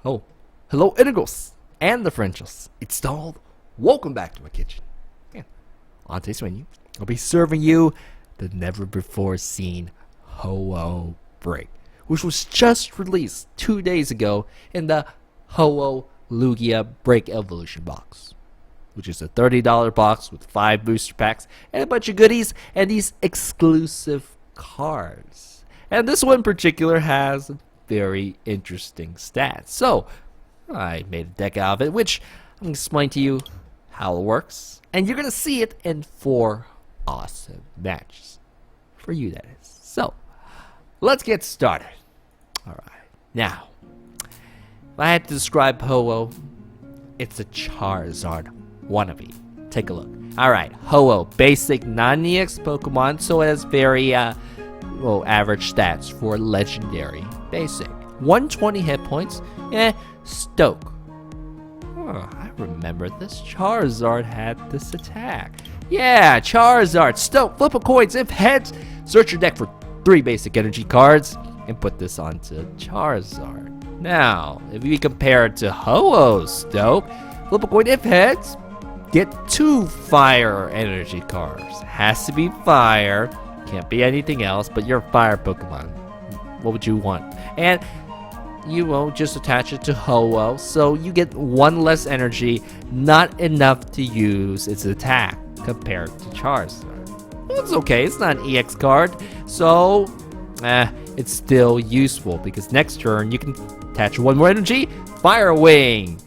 Oh, hello integrals and differentials installed. Welcome back to my kitchen. On today's menu, I'll be serving you the never before seen Ho-Oh break, which was just released 2 days ago in the Ho-Oh Lugia Break Evolution box, which is a $30 box with 5 booster packs and a bunch of goodies and these exclusive cards. And this one in particular has very interesting stats. So I made a deck out of it, which I'm going to explain to you how it works, and you're going to see it in 4 awesome matches. For you, that is. So let's get started. Alright, now, if I had to describe Ho-Oh, it's a Charizard wannabe. Take a look. Alright, Ho-Oh, basic non-EX Pokemon, so it has very average stats for legendary basic. 120 hit points. Stoke. I remember this Charizard had this attack. Yeah, Charizard, Stoke, flip a coins. If heads, search your deck for 3 basic energy cards and put this onto Charizard. Now, if we compare it to Ho-Oh Stoke, flip a coin. If heads, get 2 fire energy cards. Has to be fire. Can't be anything else, but you're a fire Pokemon. What would you want? And you won't just attach it to Ho-Oh, so you get 1 less energy, not enough to use its attack compared to Charizard. Well, it's okay, it's not an EX card, so it's still useful because next turn you can attach 1 more energy, Fire Wing.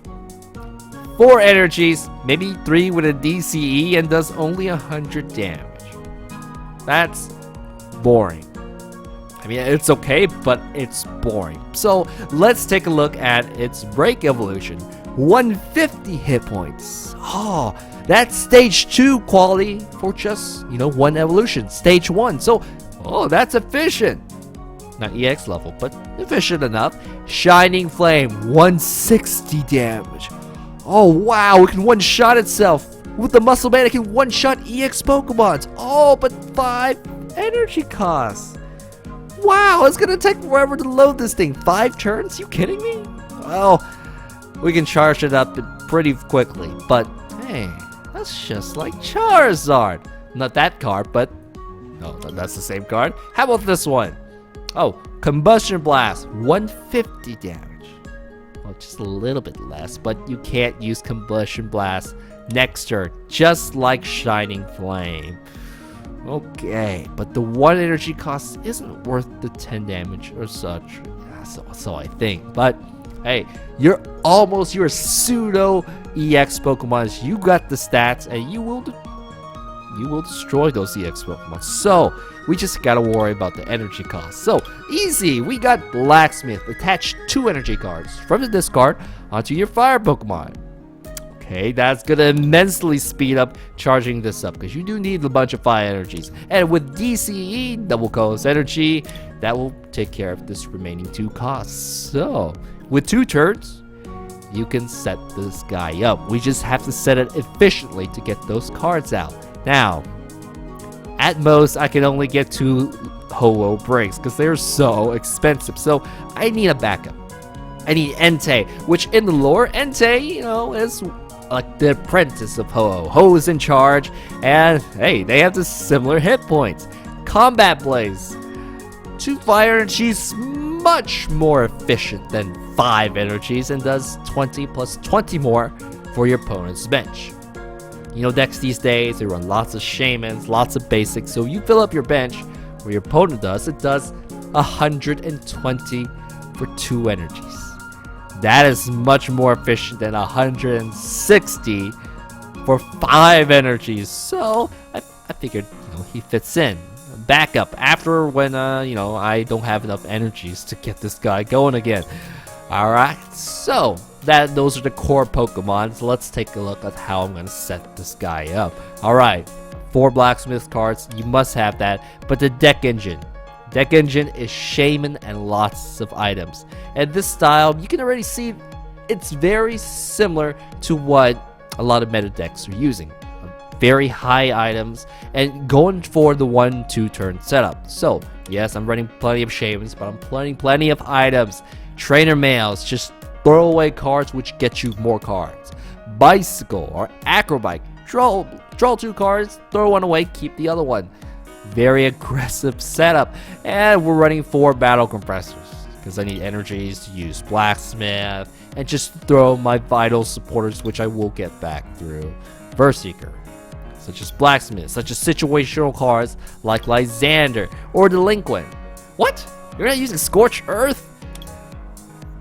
4 energies, maybe 3 with a DCE, and does only 100 damage. That's boring. I mean, it's okay, but it's boring. So let's take a look at its break evolution. 150 hit points. Oh, that's stage 2 quality for just, 1 evolution. Stage 1. So, that's efficient. Not EX level, but efficient enough. Shining Flame, 160 damage. Oh, wow, it can one-shot itself. With the Muscle Man, it can one-shot EX Pokemons. Oh, but 5 energy costs. Wow, it's gonna take forever to load this thing. 5 turns? You kidding me? Well, we can charge it up pretty quickly. But, hey, that's just like Charizard. Not that card, but... No, that's the same card. How about this one? Oh, Combustion Blast, 150 damage. Well, just a little bit less, but you can't use Combustion Blast next turn, just like Shining Flame. Okay, but the 1 energy cost isn't worth the 10 damage or such. Yeah, so I think. But hey, you're a pseudo EX Pokemon. You got the stats, and you will destroy those EX Pokemon. So we just gotta worry about the energy cost. So easy. We got Blacksmith. Attach 2 energy cards from the discard onto your fire Pokemon. Okay, that's gonna immensely speed up charging this up because you do need a bunch of fire energies. And with DCE, double colorless energy, that will take care of this remaining 2 costs. So, with 2 turns, you can set this guy up. We just have to set it efficiently to get those cards out. Now, at most, I can only get 2 Ho-Oh breaks because they're so expensive. So, I need a backup. I need Entei, which in the lore, Entei, is like the apprentice of Ho-Oh. Ho is in charge, and hey, they have the similar hit points. Combat Blaze, 2 fire energies, much more efficient than 5 energies, and does 20 plus 20 more for your opponent's bench. Decks these days, they run lots of Shaymins, lots of basics, so you fill up your bench where your opponent does, it does 120 for 2 energies. That is much more efficient than 160 for 5 energies. So I figured he fits in. Backup after when I don't have enough energies to get this guy going again. Alright, so those are the core Pokemon. So let's take a look at how I'm gonna set this guy up. Alright, 4 Blacksmith cards, you must have that. But the deck engine. Deck engine is Shaymin and lots of items. And this style, you can already see it's very similar to what a lot of meta decks are using. Very high items and going for the 1-2 turn setup. So, yes, I'm running plenty of Shaymins, but I'm running plenty of items. Trainer mails, just throw away cards which get you more cards. Bicycle or Acrobike. Draw 2 cards, throw one away, keep the other one. Very aggressive setup. And we're running 4 battle compressors because I need energies to use Blacksmith and just throw my vital supporters, which I will get back through Verseeker, such as Blacksmith, such as situational cards like Lysander or Delinquent. What? You're not using Scorched Earth?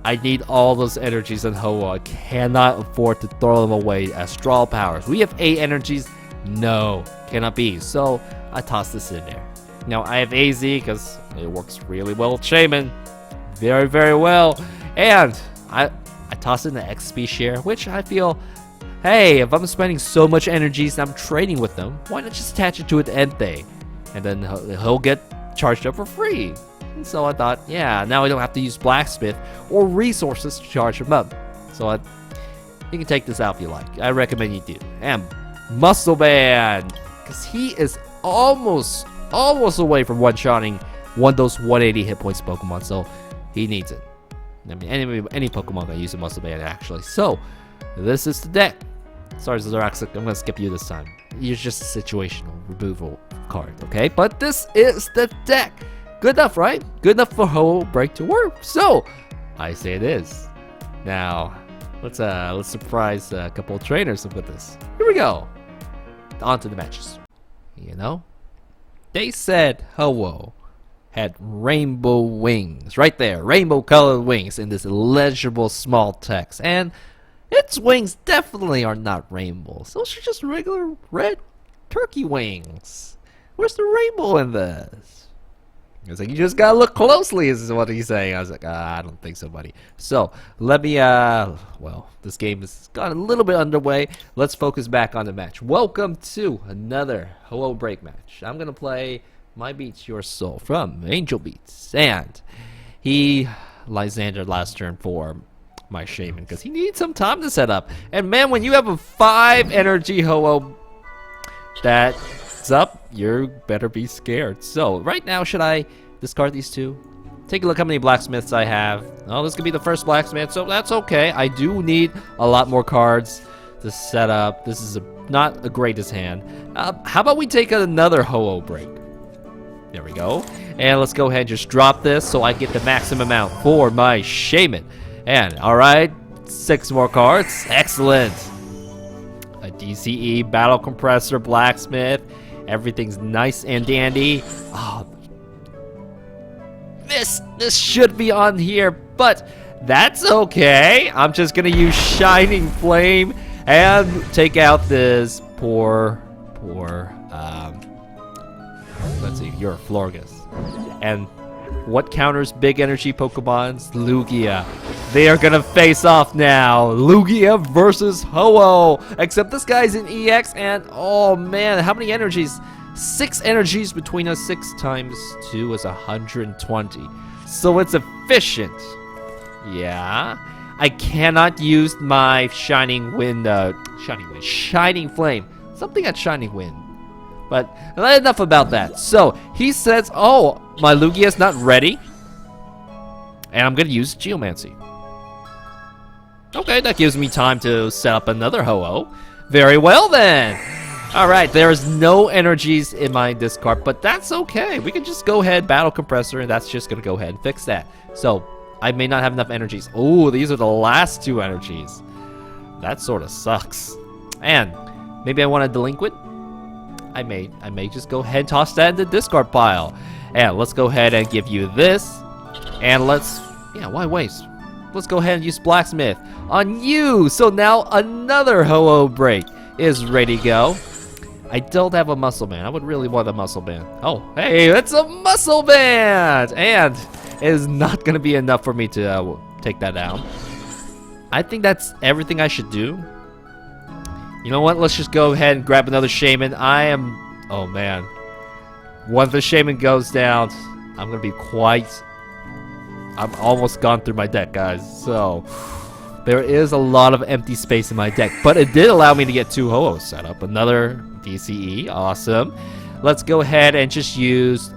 I need all those energies in Ho-Oh. I cannot afford to throw them away as draw powers. We have 8 energies. No, cannot be. So I toss this in there. Now I have AZ because it works really well with Shaymin. Very, very well. And I toss in the XP share, which I feel, hey, if I'm spending so much energies and I'm trading with them, why not just attach it to an Entei? And then he'll get charged up for free. And so I thought, yeah, now I don't have to use Blacksmith or resources to charge him up. So you can take this out if you like. I recommend you do. And Muscle Band, because he is almost away from one-shotting one of those 180 hit points Pokemon, so he needs it. I mean, any Pokemon can use a Muscle Band, actually. So, this is the deck. Sorry, Xerneas, I'm going to skip you this time. You're just a situational removal card, okay? But this is the deck. Good enough, right? Good enough for Ho-Oh Break to work. So, I say it is. Now, let's surprise a couple of trainers with this. Here we go. On to the matches. You know, they said Ho-Oh had rainbow wings. Right there, rainbow colored wings in this illegible small text. And its wings definitely are not rainbows. Those are just regular red turkey wings. Where's the rainbow in this? It's like, you just gotta look closely, is what he's saying. I was like, I don't think so, buddy. So, let me, well, this game has got a little bit underway. Let's focus back on the match. Welcome to another Ho-Oh Break match. I'm gonna play My Beats, Your Soul from Angel Beats. And he Lysander last turn for my Shaymin, because he needs some time to set up. And man, when you have a 5 energy Ho-Oh that's up, you better be scared. So right now, should I discard these 2? Take a look how many Blacksmiths I have. Oh, this could be the first Blacksmith, so that's okay. I do need a lot more cards to set up. This is not the greatest hand. How about we take another Ho-Oh Break? There we go. And let's go ahead and just drop this so I get the maximum amount for my Shaymin. And alright, 6 more cards. Excellent. A DCE, Battle Compressor, Blacksmith. Everything's nice and dandy. Oh, this should be on here, but that's okay. I'm just gonna use Shining Flame and take out this poor let's see, you're a Florges. And what counters big energy Pokemons? Lugia. They are gonna face off now. Lugia versus Ho-Oh. Except this guy's in EX, and oh man, how many energies? 6 energies between us. 6 times 2 is 120. So it's efficient. Yeah. I cannot use my Shining Flame. Something at Shining Wind. But enough about that. So he says, oh, my Lugia is not ready. And I'm going to use Geomancy. Okay, that gives me time to set up another Ho-Oh. Very well then. Alright, there's no energies in my discard, but that's okay. We can just go ahead, Battle Compressor, and that's just going to go ahead and fix that. So, I may not have enough energies. Oh, these are the last 2 energies. That sort of sucks. And maybe I want a Delinquent. I may just go ahead and toss that in the discard pile. And let's go ahead and give you this. And why waste? Let's go ahead and use Blacksmith on you. So now another Ho-Oh Break is ready to go. I don't have a Muscle Band. I would really want a Muscle Band. Oh, hey, it's a Muscle Band! And it is not going to be enough for me to take that down. I think that's everything I should do. You know what? Let's just go ahead and grab another Shaymin. Oh man. Once the Shaymin goes down, I'm going to be I've almost gone through my deck, guys. So, there is a lot of empty space in my deck. But it did allow me to get 2 Ho-Ohs set up. Another DCE. Awesome. Let's go ahead and just use...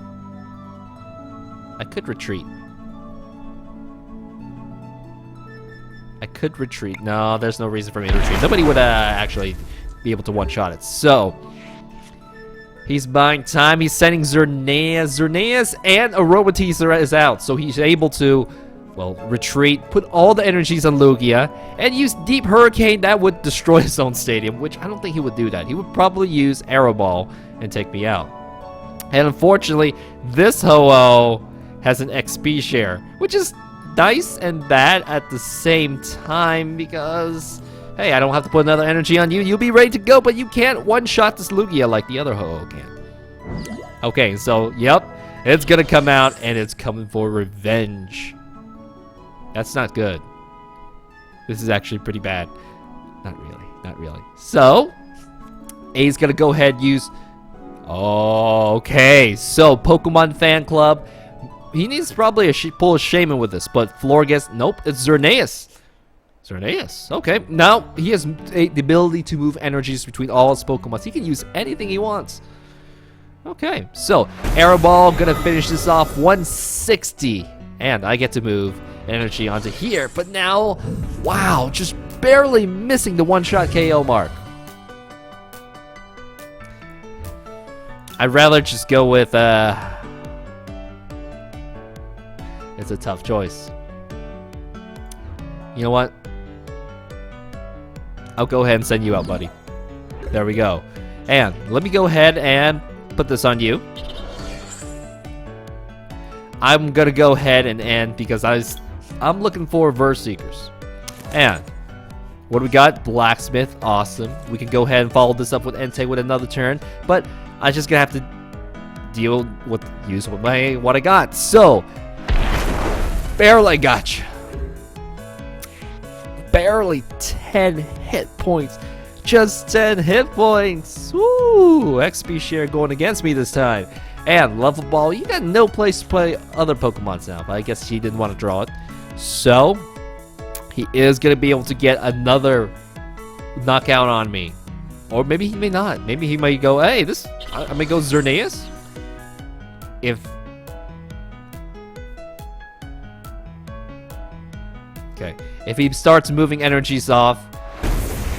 I could retreat. I could retreat. No, there's no reason for me to retreat. Nobody would actually be able to one-shot it. So, he's buying time. He's sending Xerneas. Xerneas and Aromatisse is out. So he's able to, well, retreat, put all the energies on Lugia, and use Deep Hurricane. That would destroy his own stadium, which I don't think he would do that. He would probably use Arrow Ball and take me out. And unfortunately, this Ho-Oh has an XP share, which is nice and bad at the same time because, hey, I don't have to put another energy on you. You'll be ready to go, but you can't one-shot this Lugia like the other Ho-Oh can. Okay, so, yep, it's gonna come out, and it's coming for revenge. That's not good. This is actually pretty bad. Not really, not really. So, A's gonna go ahead and use... Oh, okay, so Pokemon Fan Club... He needs probably pull a Shaymin with this, but Florges, nope, it's Xerneas. Xerneas, okay. Now, he has the ability to move energies between all his Pokemon. He can use anything he wants. Okay, so, Arrow Ball, gonna finish this off, 160. And I get to move energy onto here, but now, wow, just barely missing the one-shot KO mark. I'd rather just go with, it's a tough choice. You know what? I'll go ahead and send you out, buddy. There we go. And let me go ahead and put this on you. I'm gonna go ahead and end because I'm looking for Verse Seekers. And what do we got? Blacksmith, awesome. We can go ahead and follow this up with Entei with another turn, but I'm just gonna have to use what I got. So barely got you. Barely 10 hit points. Just 10 hit points. Woo! XP share going against me this time. And Level Ball, you got no place to play other Pokemons now. But I guess he didn't want to draw it. So, he is going to be able to get another knockout on me. Or maybe he may not. Maybe he might go, hey, I may go Xerneas. If he starts moving energies off,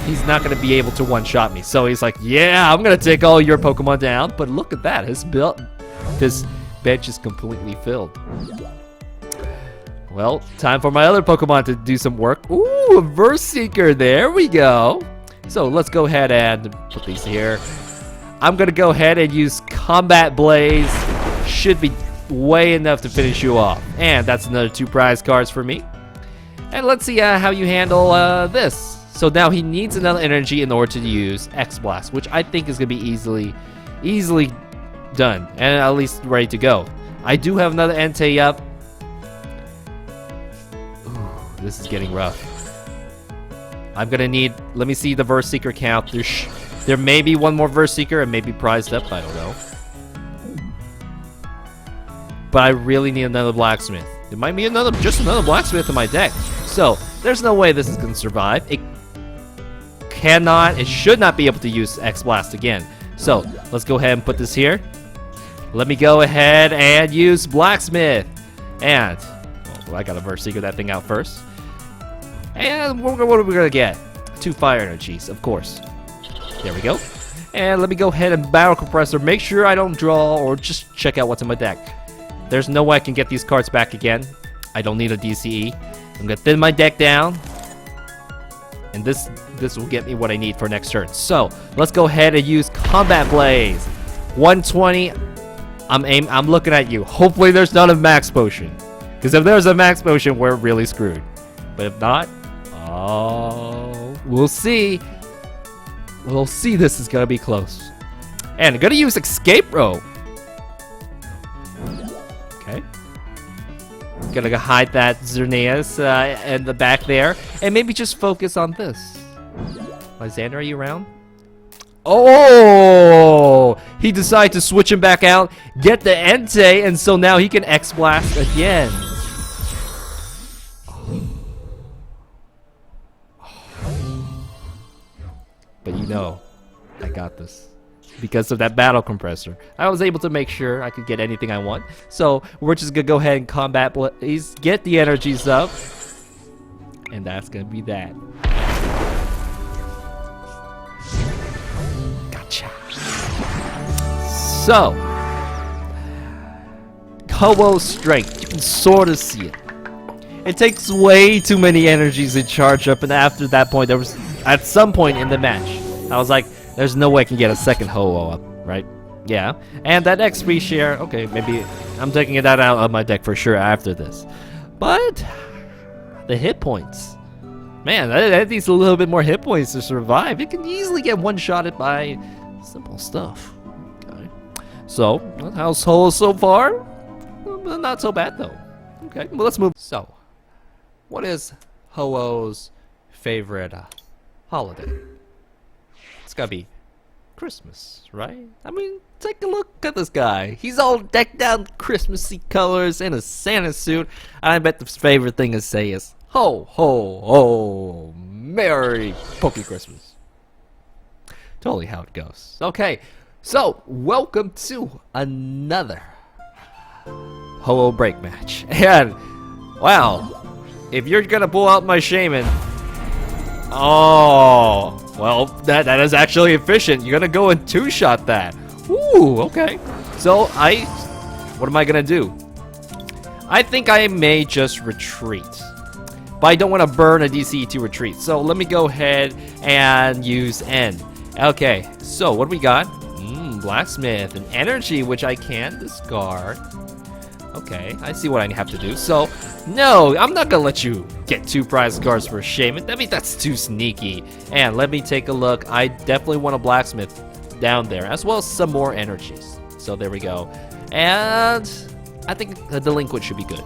he's not going to be able to one-shot me. So he's like, yeah, I'm going to take all your Pokemon down. But look at that. His bench is completely filled. Well, time for my other Pokemon to do some work. Ooh, a Verse Seeker. There we go. So let's go ahead and put these here. I'm going to go ahead and use Combat Blaze. Should be way enough to finish you off. And that's another 2 prize cards for me. And let's see how you handle this. So now he needs another energy in order to use X-Blast, which I think is going to be easily done. And at least ready to go. I do have another Entei up. Ooh, this is getting rough. I'm going to need... Let me see the Verse Seeker count. There may be one more Verse Seeker and maybe prized up. I don't know. But I really need another Blacksmith. There might be just another Blacksmith in my deck. So, there's no way this is going to survive. It should not be able to use X-Blast again. So, let's go ahead and put this here. Let me go ahead and use Blacksmith. And, well, I got to Verse Seeker that thing out first. And what are we going to get? 2 Fire Energies, of course. There we go. And let me go ahead and Battle Compressor. Make sure I don't draw or just check out what's in my deck. There's no way I can get these cards back again. I don't need a DCE. I'm going to thin my deck down. And this will get me what I need for next turn. So, let's go ahead and use Combat Blaze. 120. I'm looking at you. Hopefully there's not a Max Potion. Because if there's a Max Potion, we're really screwed. But if not, oh, we'll see. We'll see. This is going to be close. And I'm going to use Escape Rope. Okay. Gonna hide that Xerneas in the back there. And maybe just focus on this. Lysander, are you around? Oh! He decided to switch him back out. Get the Entei. And so now he can X-Blast again. But you know, I got this. Because of that Battle Compressor. I was able to make sure I could get anything I want. So, we're just going to go ahead and Combat Blaze. Get the energies up. And that's gonna be that. Gotcha. So, Ho-Oh's strength, you can sort of see it. It takes way too many energies to charge up, and after that point, there was, at some point in the match, I was like, there's no way I can get a second Ho-Oh up, right? Yeah, and that XP share, okay, maybe I'm taking that out of my deck for sure after this. But, the hit points. Man, that needs a little bit more hit points to survive. It can easily get one-shotted by simple stuff. Okay. So, how's Ho-Oh so far? Not so bad though. Okay, well let's move. So, what is Ho-Oh's favorite holiday? It's gotta be Christmas, right? I mean, take a look at this guy. He's all decked out in Christmassy colors in a Santa suit. And I bet the favorite thing to say is, ho, ho, ho, Merry Pokey Christmas. Totally how it goes. Okay, so welcome to another Ho-Oh break match. And wow, if you're gonna pull out my Shaymin, oh well, that is actually efficient. You're gonna go and two-shot that. Ooh, okay. So what am I gonna do? I think I may just retreat, but I don't want to burn a DCE to retreat. So let me go ahead and use End. Okay, so what do we got? Blacksmith and energy, which I can discard. Okay, I see what I have to do. So, no, I'm not gonna let you get 2 prize cards for Shaymin. I mean, that's too sneaky. And let me take a look. I definitely want a Blacksmith down there, as well as some more energies. So there we go. And I think the Delinquent should be good.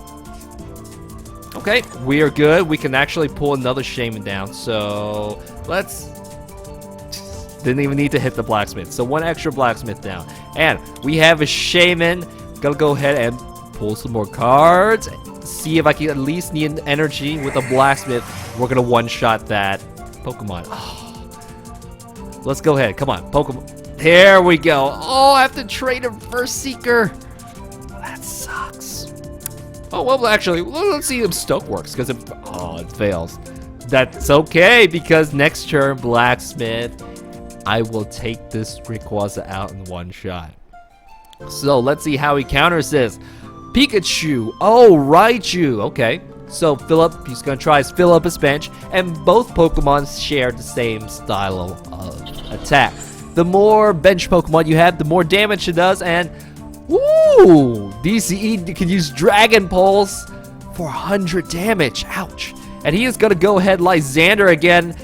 Okay, we are good. We can actually pull another Shaymin down. So let's... Didn't even need to hit the Blacksmith. So 1 extra Blacksmith down. And we have a Shaymin. Gonna go ahead and pull some more cards. See if I can at least need an energy with a Blacksmith. We're gonna one-shot that Pokemon. Oh. Let's go ahead. Come on, Pokemon. There we go. Oh, I have to trade a First Seeker. That sucks. Oh, well, actually, let's see if Stoke works. Because it fails. That's okay, because next turn, Blacksmith, I will take this Rayquaza out in one shot. So let's see how he counters this. Pikachu. Oh, Raichu. Okay. So Philip, he's going to try to fill up his bench. And both Pokemon share the same style of attack. The more bench Pokemon you have, the more damage it does. And, woo! DCE can use Dragon Pulse for 100 damage. Ouch. And he is going to go ahead Lysander again.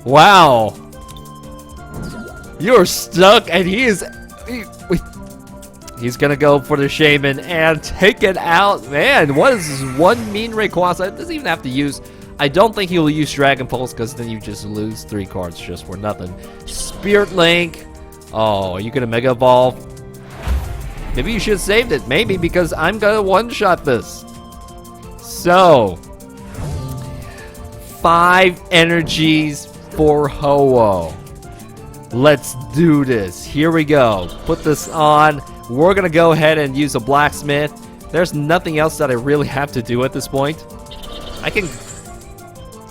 Wow. You're stuck, and he's gonna go for the Shaymin and take it out. Man, what is this one mean Rayquaza? It doesn't even have to use. I don't think he will use Dragon Pulse, because then you just lose 3 cards just for nothing. Spirit Link. Oh, are you gonna Mega Evolve? Maybe you should have saved it. Maybe, because I'm gonna one-shot this. So 5 energies for Ho-Oh. Let's do this. Here we go. Put this on. We're gonna go ahead and use a Blacksmith. There's nothing else that I really have to do at this point. I can...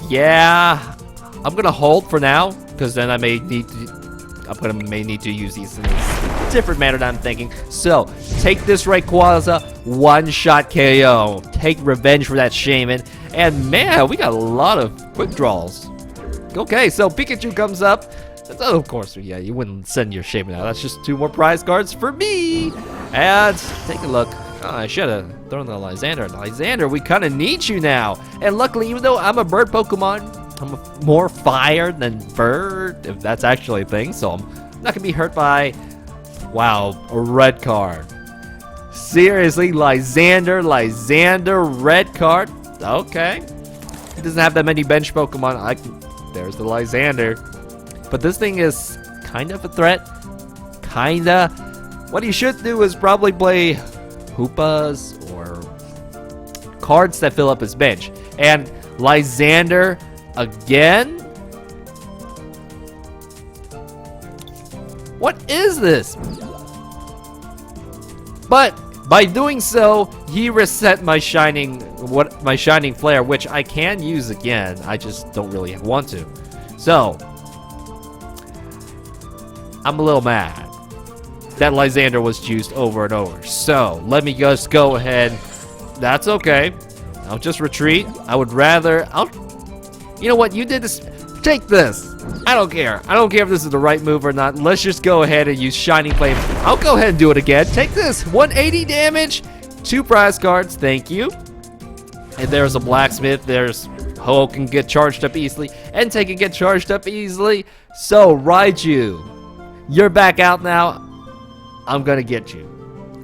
Yeah. I'm gonna hold for now, because then I may need to use these in a different manner than I'm thinking. So, take this Rayquaza, one-shot KO. Take revenge for that Shaymin. And man, we got a lot of quick draws. Okay, so Pikachu comes up. Oh, of course, yeah, you wouldn't send your Shaymin out. That's just 2 more prize cards for me. And take a look. Oh, I should have thrown the Lysander. Lysander, we kind of need you now. And luckily, even though I'm a bird Pokemon, I'm more fire than bird, if that's actually a thing. So I'm not going to be hurt by, wow, a red card. Seriously, Lysander, red card. Okay. He doesn't have that many bench Pokemon. There's the Lysander. But this thing is kind of a threat. Kinda. What he should do is probably play Hoopas or cards that fill up his bench. And Lysander again? What is this? But By doing so, he reset my shining flare, which I can use again. I just don't really want to. So, I'm a little mad that Lysander was used over and over. So, let me just go ahead. That's okay. I'll just retreat. I would rather... You know what? You did this. Take this. I don't care. I don't care if this is the right move or not. Let's just go ahead and use Shining Flame. I'll go ahead and do it again. Take this. 180 damage. 2 prize cards. Thank you. And there's a Blacksmith. There's Ho can get charged up easily. Entei can get charged up easily. So, Raiju, you're back out now. I'm going to get you.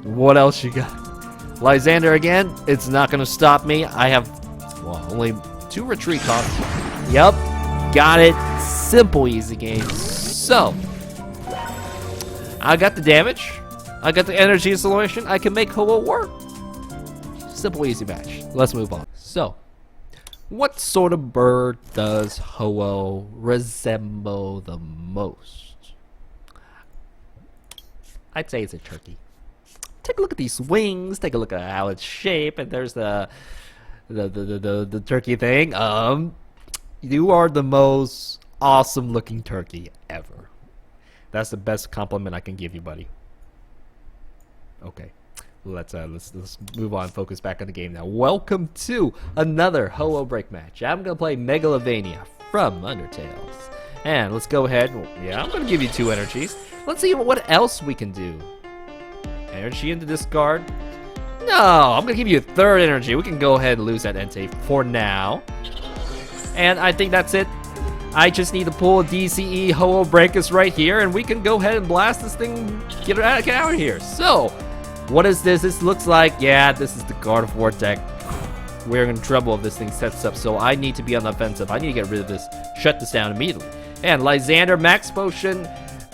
What else you got? Lysander again. It's not going to stop me. I have, well, only 2 retreat costs. Yep. Got it. Simple, easy game. So, I got the damage. I got the energy solution. I can make Ho-Oh work. Simple, easy match. Let's move on. So, what sort of bird does Ho-Oh resemble the most? I'd say it's a turkey. Take a look at these wings. Take a look at how it's shaped. And there's the turkey thing. You are the most awesome looking turkey ever. That's the best compliment I can give you, buddy. Okay, let's move on. Focus back on the game now. Welcome to another Ho-Oh break match. I'm gonna play Megalovania from Undertales, and let's go ahead. Yeah, I'm gonna give you 2 energies. Let's see what else we can do. Energy into discard. No, I'm gonna give you a 3rd energy. We can go ahead and lose that Entei for now. And I think that's it. I just need to pull a DCE Ho-Oh break us right here, and we can go ahead and blast this thing, get out of here. So, what is this? This looks like, yeah, this is the Gardevoir deck. We're in trouble if this thing sets up, so I need to be on the offensive. I need to get rid of this, shut this down immediately. And Lysander, Max Potion,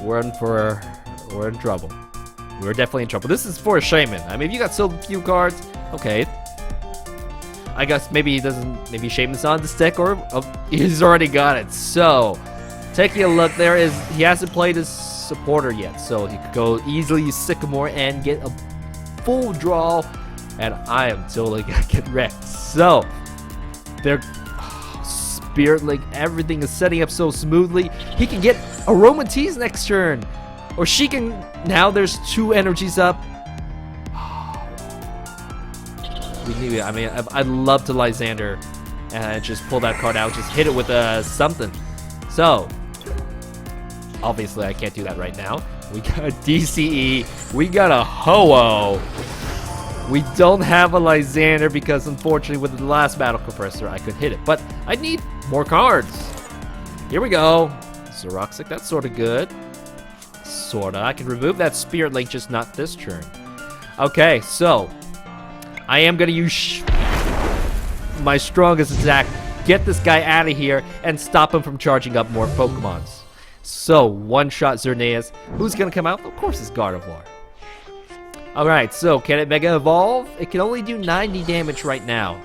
we're in trouble. We're definitely in trouble. This is for a Shaymin. I mean, if you got so few cards, okay. I guess maybe maybe Shaymin's on this deck, or he's already got it. So, taking a look, he hasn't played his supporter yet, so he could go easily use Sycamore and get a full draw, and I am totally gonna get wrecked. So, they're Spirit Link, everything is setting up so smoothly. He can get Aromatisse next turn, or she can. Now there's 2 energies up. We need it. I mean, I'd love to Lysander and just pull that card out, just hit it with something. So, obviously I can't do that right now. We got a DCE, we got a Ho-Oh. We don't have a Lysander because unfortunately with the last battle compressor I could hit it, but I need more cards. Here we go. Xerneas, that's sort of good. Sorta. I can remove that Spirit Link, just not this turn. Okay, so I am going to use my strongest attack, get this guy out of here, and stop him from charging up more Pokemons. So, one-shot Xerneas. Who's going to come out? Of course it's Gardevoir. Alright, so can it Mega Evolve? It can only do 90 damage right now.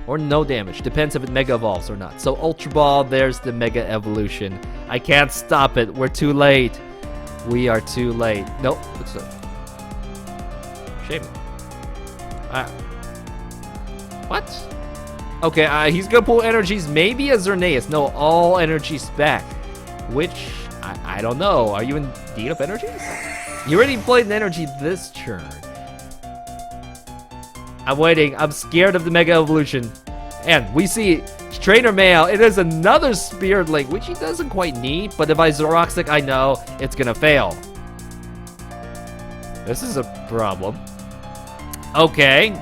Or no damage. Depends if it Mega Evolves or not. So, Ultra Ball, there's the Mega Evolution. I can't stop it. We're too late. We are too late. Nope. What's up? Shaymin. What? Okay, he's gonna pull energies, maybe a Xerneas. No, all energies back. Which, I don't know. Are you in need of energies? You already played an energy this turn. I'm waiting. I'm scared of the Mega Evolution. And we see Trainer Mail. It is another Spirit Link, which he doesn't quite need. But if I Xerneas, I know it's gonna fail. This is a problem. Okay,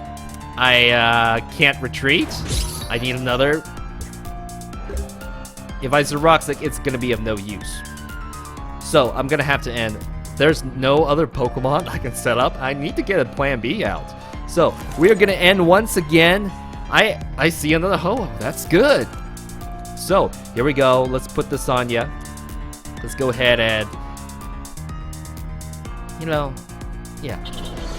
I can't retreat. I need another. If I Xerneas, it's gonna be of no use. So I'm gonna have to end. There's no other Pokemon I can set up. I need to get a plan B out. So we are gonna end once again. I see another Ho-Oh. That's good. So here we go. Let's put this on ya. Let's go ahead and, you know, yeah.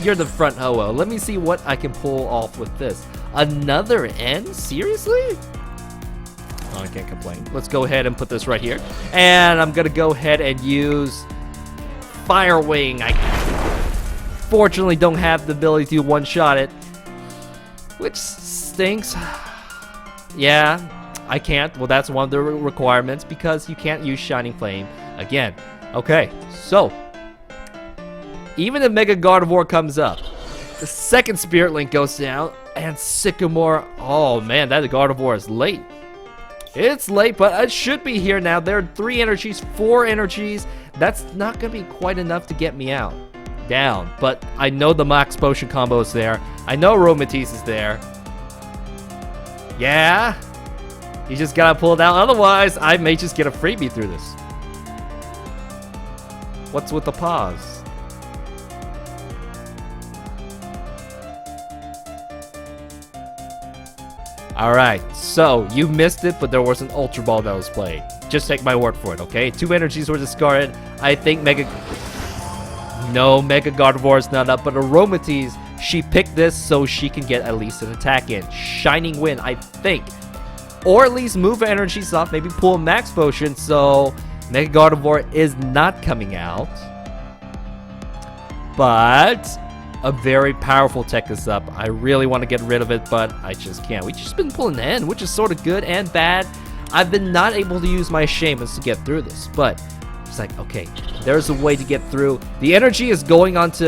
You're the front Ho-Oh. Let me see what I can pull off with this. Another N? Seriously? Oh, I can't complain. Let's go ahead and put this right here. And I'm going to go ahead and use Fire Wing. unfortunately don't have the ability to one-shot it, which stinks. Yeah, I can't. Well, that's one of the requirements because you can't use Shining Flame again. Okay, so even if Mega Gardevoir comes up, the second Spirit Link goes down, and Sycamore, oh man, that Gardevoir is late. It's late, but it should be here now. There are 3 energies, 4 energies. That's not going to be quite enough to get me down. But I know the Max Potion combo is there. I know Aromatisse is there. Yeah. You just got to pull it out. Otherwise, I may just get a freebie through this. What's with the pause? Alright, so you missed it, but there was an Ultra Ball that was played. Just take my word for it, okay? 2 energies were discarded. I think No, Mega Gardevoir is not up, but Aromatisse, she picked this so she can get at least an attack in. Shining Wind, I think. Or at least move her energies off, maybe pull a Max Potion, so Mega Gardevoir is not coming out. But a very powerful tech is up. I really want to get rid of it, but I just can't. We've just been pulling in, which is sort of good and bad. I've been not able to use my Shaymins to get through this, but it's like, okay, there's a way to get through. The energy is going onto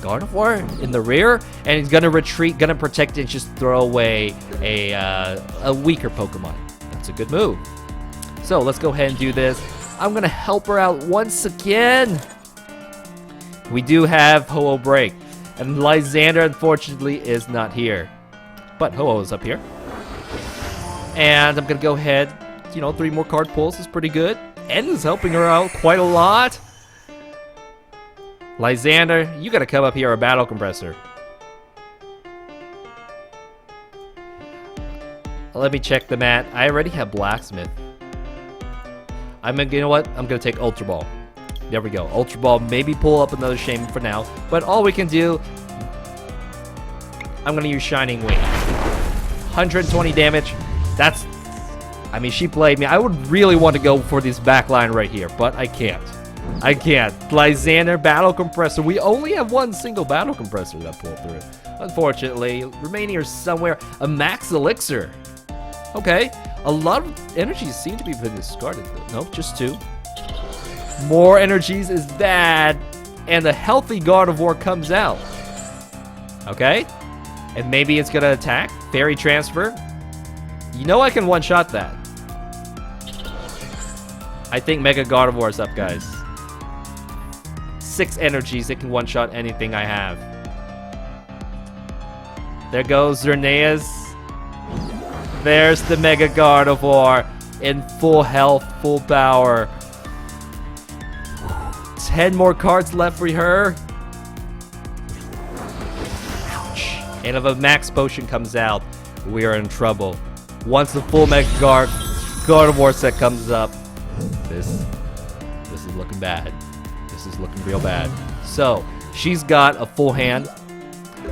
Gardevoir in the rear, and he's gonna retreat, gonna protect it, and just throw away a weaker Pokemon. That's a good move. So let's go ahead and do this. I'm gonna help her out once again. We do have Ho-Oh Break, and Lysander unfortunately is not here, but Ho-Oh is up here. And I'm gonna go ahead, 3 more card pulls is pretty good. N is helping her out quite a lot. Lysander, you gotta come up here, a Battle Compressor. Let me check the mat. I already have Blacksmith. You know what? I'm gonna take Ultra Ball. There we go. Ultra Ball, maybe pull up another Shaymin for now. But all we can do, I'm gonna use Shining Wing. 120 damage. I mean, she played me. I would really want to go for this back line right here, but I can't. Lysander, Battle Compressor. We only have one single Battle Compressor that pulled through. Unfortunately, remaining are somewhere. A Max Elixir. Okay. A lot of energies seem to be been discarded. Nope, just 2. More energies is bad. And a healthy Gardevoir comes out. Okay. And maybe it's going to attack. Fairy Transfer. I can one-shot that. I think Mega Gardevoir is up, guys. 6 energies. It can one-shot anything I have. There goes Xerneas. There's the Mega Gardevoir in full health, full power. 10 more cards left for her. Ouch. And if a Max Potion comes out, we are in trouble. Once the full Mega Gardevoir set comes up, this is looking bad. This is looking real bad. So, she's got a full hand.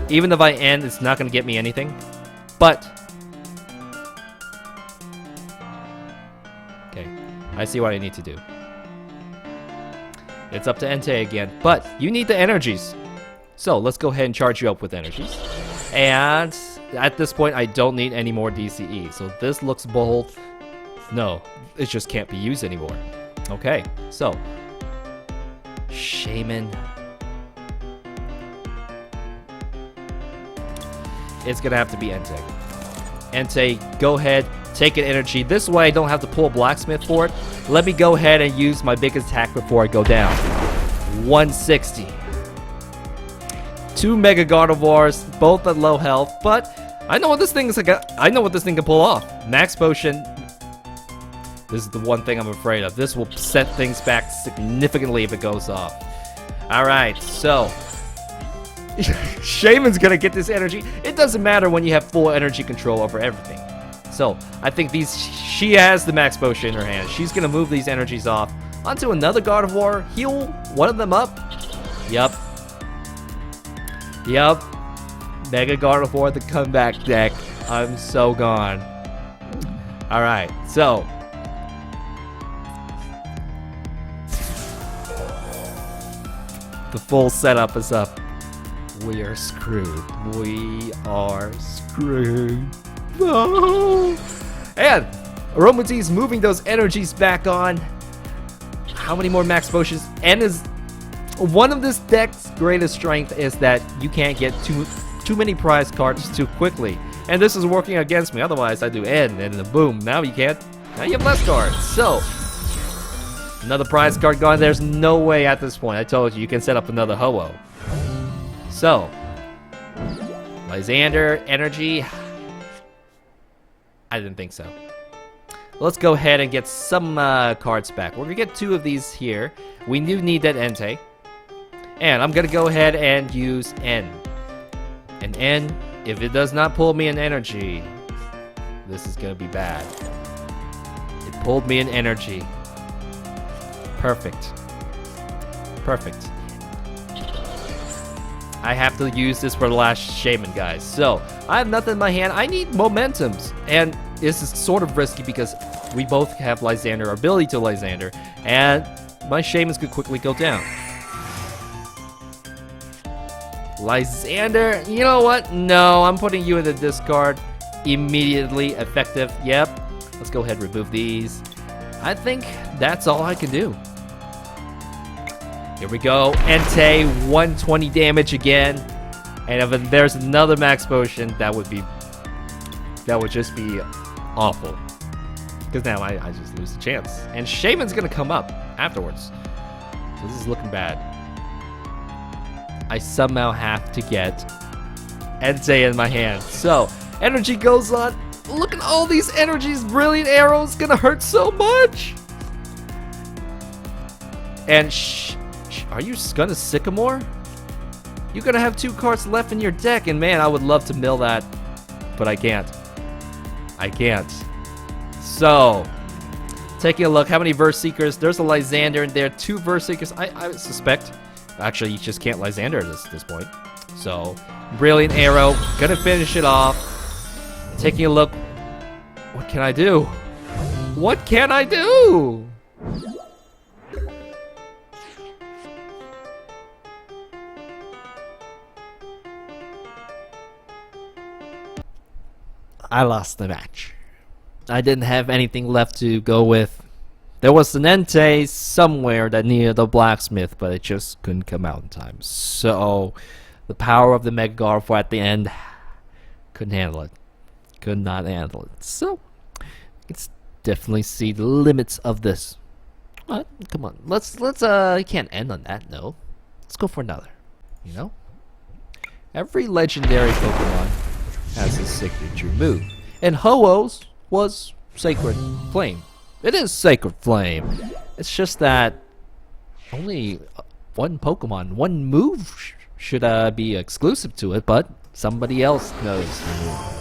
Even if I end, it's not going to get me anything. But, okay, I see what I need to do. It's up to Entei again, but you need the energies. So, let's go ahead and charge you up with energies. And at this point, I don't need any more DCE. So, this looks bold. No, it just can't be used anymore. Okay, so Shaymin. It's gonna have to be Entei. Entei, go ahead, take an energy. This way I don't have to pull Blacksmith for it. Let me go ahead and use my biggest attack before I go down. 160. 2 Mega Gardevoirs, both at low health, but I know what this thing is like. I know what this thing can pull off. Max Potion. This is the one thing I'm afraid of. This will set things back significantly if it goes off. Alright, so Shaymin's gonna get this energy. It doesn't matter when you have full energy control over everything. So, I think she has the Max Potion in her hand. She's gonna move these energies off onto another Gardevoir, heal one of them up. Yup. Mega Gardevoir, the comeback deck. I'm so gone. Alright, so The full setup is up. We are screwed. We are screwed. No! And Aromatisse moving those energies back on. How many more max potions? And is one of this deck's greatest strength is that you can't get too many prize cards too quickly. And this is working against me. Otherwise, I do N and then boom. Now you can't. Now you have less cards. So, another prize card gone. There's no way at this point. I told you, you can set up another Ho-Oh. So, Lysander, Energy. I didn't think so. Let's go ahead and get some cards back. We're going to get 2 of these here. We do need that Entei. And I'm going to go ahead and use N. And N, if it does not pull me an energy, this is going to be bad. It pulled me an energy. Perfect. Perfect. I have to use this for the last Shaymin, guys. So, I have nothing in my hand. I need momentums. And this is sort of risky because we both have Lysander, ability to Lysander. And my Shaymins could quickly go down. Lysander, you know what? No, I'm putting you in the discard. Immediately effective. Yep. Let's go ahead and remove these. I think that's all I can do. Here we go. Entei, 120 damage again. And if there's another max potion, that would just be awful. Because now I just lose the chance. And Shaymin's gonna come up afterwards. So this is looking bad. I somehow have to get Entei in my hand. So, energy goes on. Look at all these energies. Brilliant Arrow's gonna hurt so much. And are you gonna Sycamore? You're gonna have 2 cards left in your deck, and man, I would love to mill that, but I can't. I can't. So, taking a look, how many Verse Seekers? There's a Lysander in there, 2 Verse Seekers. I suspect. Actually, you just can't Lysander at this point. So, Brilliant Arrow, gonna finish it off. Taking a look, what can I do? What can I do? I lost the match. I didn't have anything left to go with. There was an Entei somewhere that needed the Blacksmith, but it just couldn't come out in time. So, the power of the Mega Gardevoir at the end couldn't handle it. Could not handle it. So, let's definitely see the limits of this. What? Come on, let's you can't end on that note. Let's go for another. You know, every legendary Pokemon has a signature move, and Ho-Oh's was Sacred Flame. It is Sacred Flame. It's just that only one Pokemon, one move should be exclusive to it, but somebody else knows the move.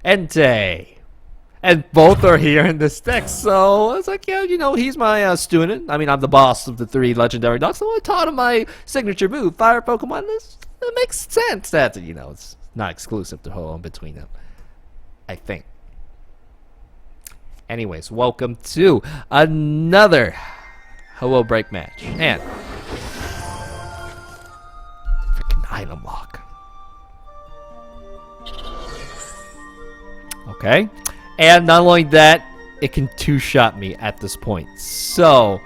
Entei. And both are here in this deck, so it's like, yeah, you know, he's my student. I mean, I'm the boss of the 3 legendary dogs, so I taught him my signature move, Fire Pokemon. It makes sense that, you know, it's not exclusive to Ho-Oh between them, I think. Anyways, welcome to another Ho-Oh break match. And freaking item lock. Okay. And not only that, it can 2-shot me at this point. So,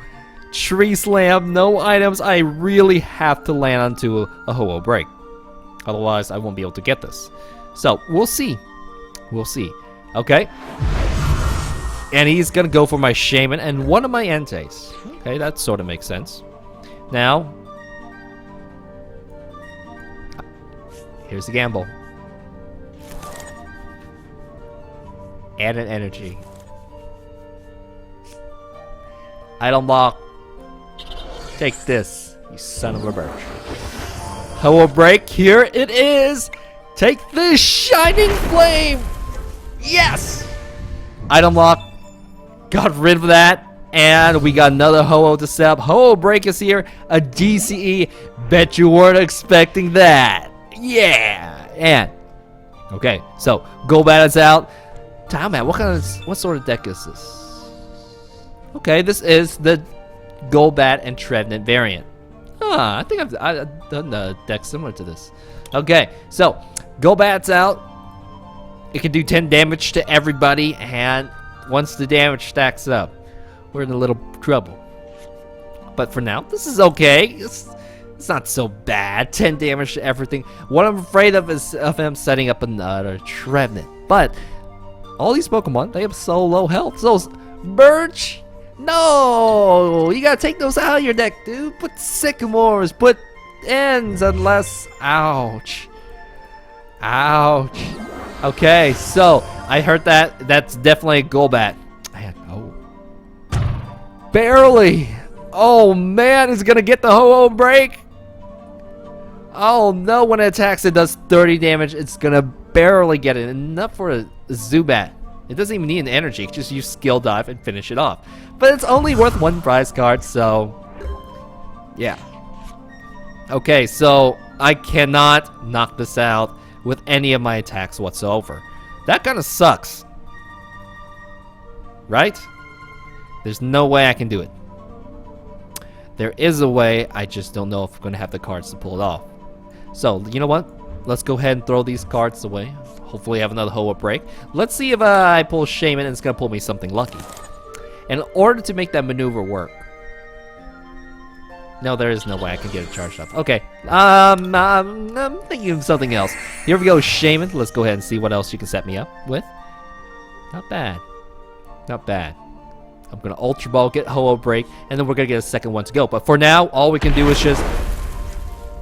Tree Slam, no items. I really have to land onto a Ho-Oh break. Otherwise, I won't be able to get this. So, we'll see. We'll see. Okay. And he's going to go for my Shaymin and one of my Enteis. Okay, that sort of makes sense. Now, here's the gamble. Add an energy. Item lock. Take this, you son of a bitch. Ho-Oh break, here it is. Take this Shining Flame. Yes. Item lock. Got rid of that. And we got another Ho-Oh to set up. Ho-Oh break is here. A DCE. Bet you weren't expecting that. Yeah. And okay, so Golbat is out. Damn, man, what sort of deck is this? Okay, this is the Golbat and Trevenant variant. I think I've done a deck similar to this. Okay, so Golbat's out. It can do 10 damage to everybody, and once the damage stacks up, we're in a little trouble. But for now, this is okay. It's not so bad. 10 damage to everything. What I'm afraid of is of him setting up another Trevenant. But all these Pokemon, they have so low health. So Birch, no, you gotta take those out of your deck, dude. Put Sycamores, put Ends, unless, ouch, ouch. Okay, so I heard that. That's definitely a Golbat. Man, oh, barely. Oh man, it's gonna get the Ho-Oh break. Oh no, when it attacks, it does 30 damage. It's gonna barely get it. Enough for a Zubat. It doesn't even need an energy. Just use Skill Dive and finish it off. But it's only worth 1 prize card, so yeah. Okay, so I cannot knock this out with any of my attacks whatsoever. That kind of sucks. Right? There's no way I can do it. There is a way, I just don't know if I'm going to have the cards to pull it off. So, you know what? Let's go ahead and throw these cards away. Hopefully have another Ho-Oh break. Let's see if I pull Shaymin and it's going to pull me something lucky. And in order to make that maneuver work... No, there is no way I can get it charged up. Okay, I'm thinking of something else. Here we go, Shaymin. Let's go ahead and see what else you can set me up with. Not bad. Not bad. I'm going to Ultra Ball, get Ho-Oh break, and then we're going to get a second one to go. But for now, all we can do is just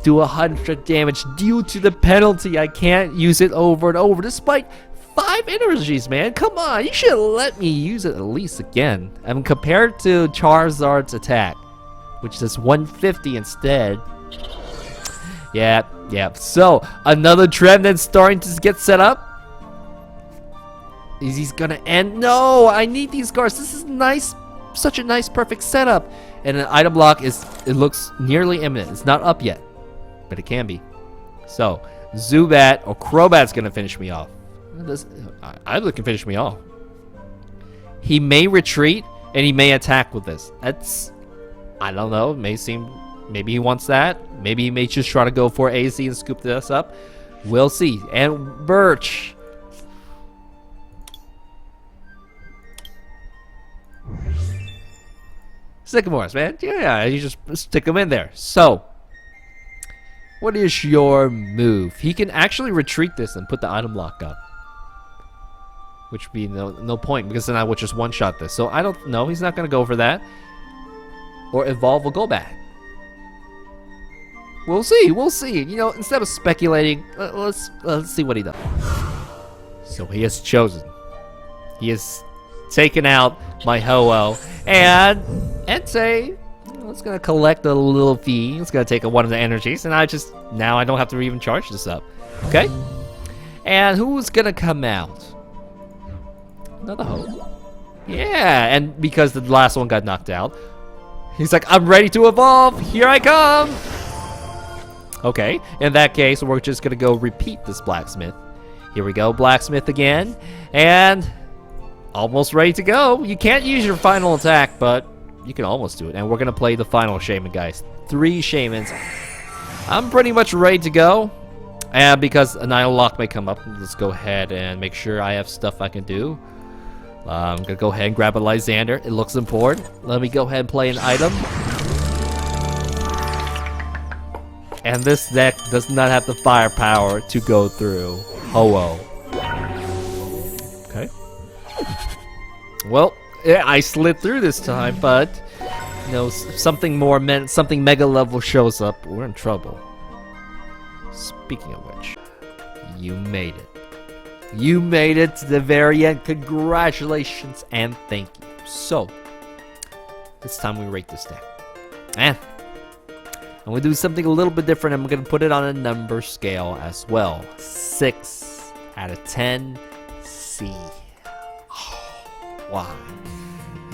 do 100 damage due to the penalty. I can't use it over and over, despite 5 energies, man. Come on, you should let me use it at least again. I mean, compared to Charizard's attack, which does 150 instead. Yeah. So, another Trevenant starting to get set up. He's gonna end. No, I need these cards. This is nice. Such a nice, perfect setup. And an item block it looks nearly imminent. It's not up yet, but it can be. So, Zubat or Crobat's gonna finish me off. Either can finish me off. He may retreat and he may attack with this. I don't know. It may seem, maybe he wants that. Maybe he may just try to go for AZ and scoop this up. We'll see. And Birch. Sycamores, man. Yeah, you just stick them in there. So, what is your move? He can actually retreat this and put the item lock up. Which would be no point, because then I would just one-shot this. So I don't know. He's not going to go for that. Or evolve a Golbat. We'll see. You know, instead of speculating, let's see what he does. So he has chosen. He has taken out my Ho-Oh. And Entei, it's going to collect a little fee. It's going to take one of the energies. And now I don't have to even charge this up. Okay? And who's going to come out? Another Ho-Oh. Yeah, and because the last one got knocked out, he's like, I'm ready to evolve. Here I come. Okay, in that case, we're just going to go repeat this Blacksmith. Here we go, Blacksmith again. And almost ready to go. You can't use your final attack, but you can almost do it. And we're going to play the final Shaymin, guys. 3 Shaymins. I'm pretty much ready to go. And because an idle lock may come up, let's go ahead and make sure I have stuff I can do. I'm going to go ahead and grab a Lysander. It looks important. Let me go ahead and play an item. And this deck does not have the firepower to go through Ho-Oh. Okay. Well, yeah, I slid through this time, but you know, something mega level shows up. We're in trouble. Speaking of which, you made it. You made it to the very end. Congratulations and thank you. So, this time we rate this deck. And I'm going to do something a little bit different. I'm going to put it on a number scale as well. 6 out of 10. C. Oh, wow.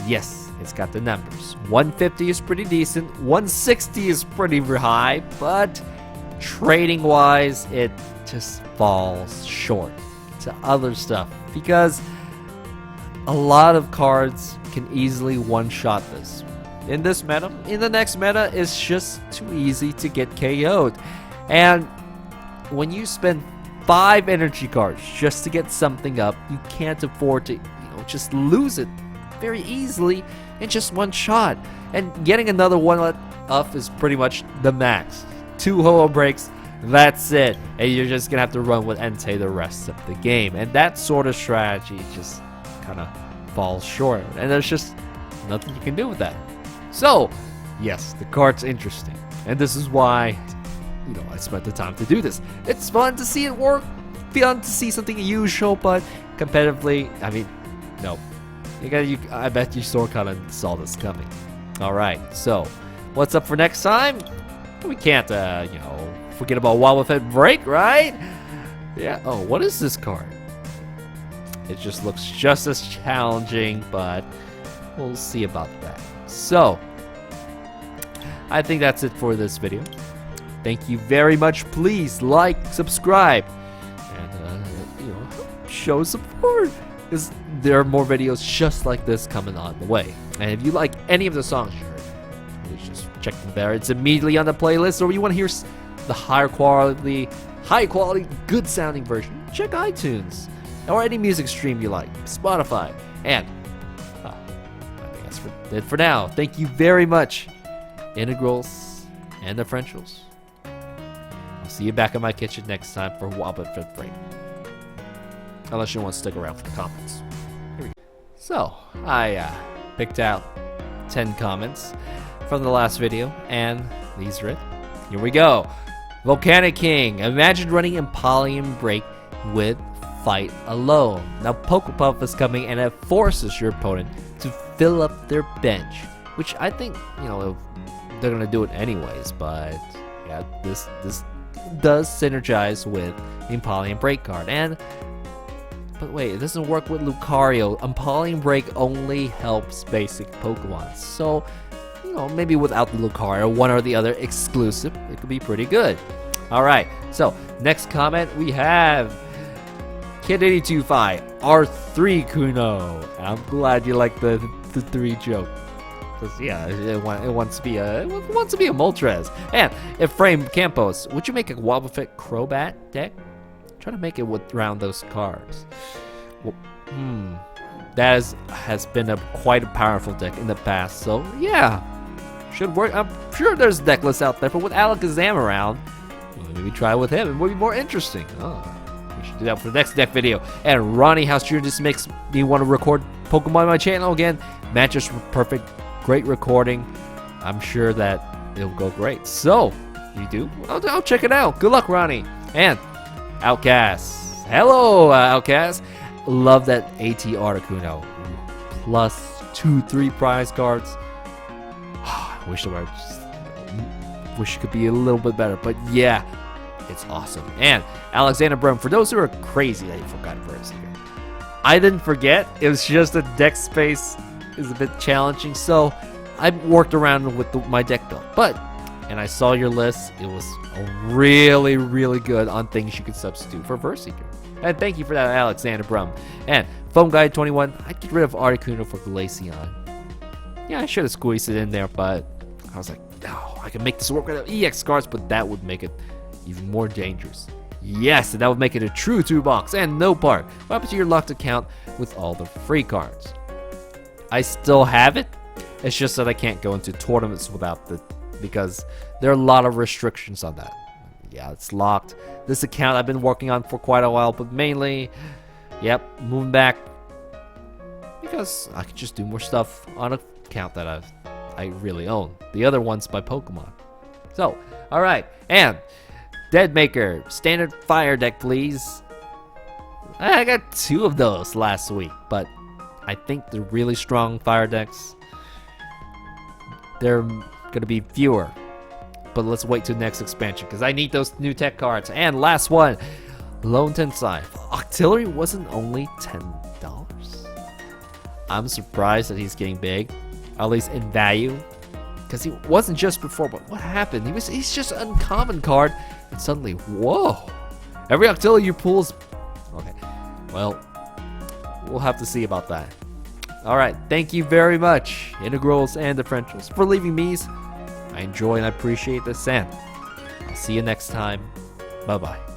Yes, it's got the numbers. 150 is pretty decent. 160 is pretty high. But trading-wise, it just falls short to other stuff, because a lot of cards can easily one-shot this. in this meta. In the next meta, it's just too easy to get KO'd. And when you spend 5 energy cards just to get something up, you can't afford to, just lose it very easily in just one shot. And getting another one up is pretty much the max. 2 Ho-Oh breaks, that's it. And you're just gonna have to run with Entei the rest of the game. And that sort of strategy just kind of falls short. And there's just nothing you can do with that. So, yes, the card's interesting. And this is why, I spent the time to do this. It's fun to see it work, fun to see something unusual, but competitively, I mean, no. I bet you kind of saw this coming. Alright, so, what's up for next time? We can't, forget about Wobbuffet Break, right? Yeah, oh, what is this card? It just looks just as challenging, but we'll see about that. So, I think that's it for this video. Thank you very much. Please like, subscribe, and show support, because there are more videos just like this coming on the way. And if you like any of the songs you heard, please just check them there. It's immediately on the playlist. Or if you want to hear the high quality, good sounding version, check iTunes or any music stream you like, Spotify. And I think that's it for now. Thank you very much, Integrals and Differentials. I'll see you back in my kitchen next time for Wobbuffet Break. Unless you want to stick around for the comments. So, I picked out 10 comments from the last video, and these are it. Here we go. Volcanic King. Imagine running Empoleon Break with Fight Alone. Now, Pokepuff is coming, and it forces your opponent to fill up their bench, which I think, they're going to do it anyways, but yeah, this does synergize with the Empoleon Break card. But wait, it doesn't work with Lucario. Empoleon Break only helps basic Pokemon. So, maybe without the Lucario, one or the other exclusive, it could be pretty good. Alright, so, next comment we have Kid825, R3 Kuno. I'm glad you like the 3 joke. Because, yeah, it wants to be a Moltres. And Ephraim Campos, would you make a Wobbuffet Crobat deck? Try to make it around those cards. Well, that has been quite a powerful deck in the past, so yeah, should work. I'm sure there's deck lists out there, but with Alakazam around, maybe try with him. It would be more interesting. We should do that for the next deck video. And Ronnie House Jr. just makes me want to record Pokemon on my channel again. Matches perfect, great recording. I'm sure that it'll go great. So, you do? I'll check it out. Good luck, Ronnie. And Outcast. Hello, Outcast. Love that AT Articuno. Plus 2-3 prize cards. Wish it could be a little bit better, but yeah, it's awesome. And Alexander Brum, for those who are crazy that you forgot Burst here, I didn't forget. It was just the deck space is a bit challenging, so I worked around with my deck build. And I saw your list. It was really, really good on things you could substitute for Verseeker. And thank you for that, Alexander Brum. And Foam Guide 21, I'd get rid of Articuno for Glaceon. Yeah, I should have squeezed it in there, but I was like, no, I can make this work with EX cards, but that would make it even more dangerous. Yes, and that would make it a true 2-box and no part. What happens to your locked account with all the free cards? I still have it. It's just that I can't go into tournaments without because there are a lot of restrictions on that. Yeah, it's locked. This account I've been working on for quite a while, but mainly, moving back because I could just do more stuff on an account that I really own. The other one's by Pokemon. So, alright, and Deadmaker, standard fire deck, please. I got 2 of those last week, but I think the really strong fire decks, they're gonna be fewer. But let's wait till next expansion because I need those new tech cards. And last one, Lone Tensai. Octillery wasn't only $10. I'm surprised that he's getting big, at least in value, because he wasn't just before. But what happened? He's just an uncommon card, and suddenly, whoa! Every Octillery you pull is okay. Well, we'll have to see about that. Alright, thank you very much, Integrals and Differentials, for leaving me's. I enjoy and I appreciate this, and I'll see you next time. Bye-bye.